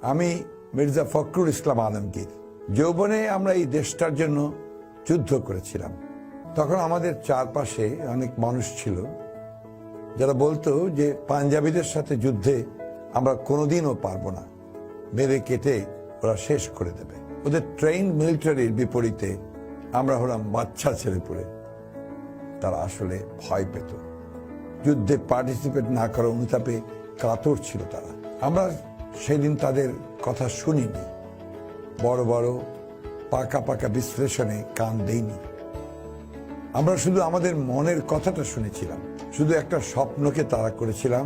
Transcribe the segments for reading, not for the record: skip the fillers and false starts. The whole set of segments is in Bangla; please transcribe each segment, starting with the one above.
আমি মির্জা ফখরুল ইসলাম আলমগীর। যৌবনে আমরা এই দেশটার জন্য যুদ্ধ করেছিলাম। তখন আমাদের চারপাশে অনেক মানুষ ছিল যারা বলতো যে পাঞ্জাবিদের সাথে যুদ্ধে আমরা কোনোদিনও পারবো না, মেরে কেটে ওরা শেষ করে দেবে। ওদের ট্রেন মিলিটারির বিপরীতে আমরা হলাম বাচ্চা ছেলেপুলে। তারা আসলে ভয় পেত, যুদ্ধে পার্টিসিপেট না করার অনুতাপে কাতর ছিল তারা। আমরা সেদিন তাদের কথা শুনিনি, বড় বড় পাকা পাকা বিশ্লেষণে কান দেইনি। আমরা শুধু আমাদের মনের কথাটা শুনেছিলাম, শুধু একটা স্বপ্নকে তাড়া করেছিলাম,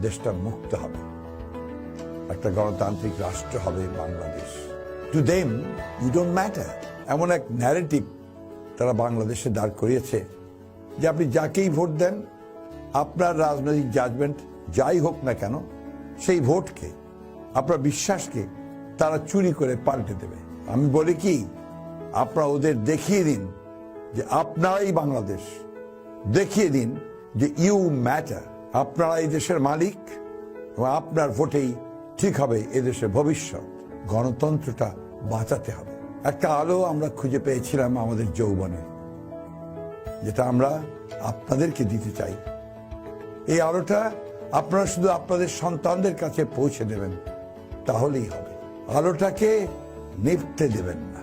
দেশটা মুক্ত হবে, একটা গণতান্ত্রিক রাষ্ট্র হবে Bangladesh. To them you don't matter, এমন এক ন্যারেটিভ তারা বাংলাদেশে দাঁড় করিয়েছে যে আপনি যাকেই ভোট দেন, আপনার রাজনৈতিক জাজমেন্ট যাই হোক না কেন, সেই ভোটকে, আপনার বিশ্বাসকে তারা চুরি করে পাল্টে দেবে। আমি বলি কি, আপনারা ওদের দেখিয়ে দিন যে আপনারাই বাংলাদেশ, দেখিয়ে দিন যে ইউ ম্যাটার, আপনারা এই দেশের মালিক এবং আপনার ভোটেই ঠিক হবে এদেশের ভবিষ্যৎ। গণতন্ত্রটা বাঁচাতে হবে। একটা আলো আমরা খুঁজে পেয়েছিলাম আমাদের যৌবনে, যেটা আমরা আপনাদেরকে দিতে চাই। এই আলোটা আপনারা শুধু আপনাদের সন্তানদের কাছে পৌঁছে দেবেন, তাহলেই হবে। আলোটাকে নিভতে দেবেন না।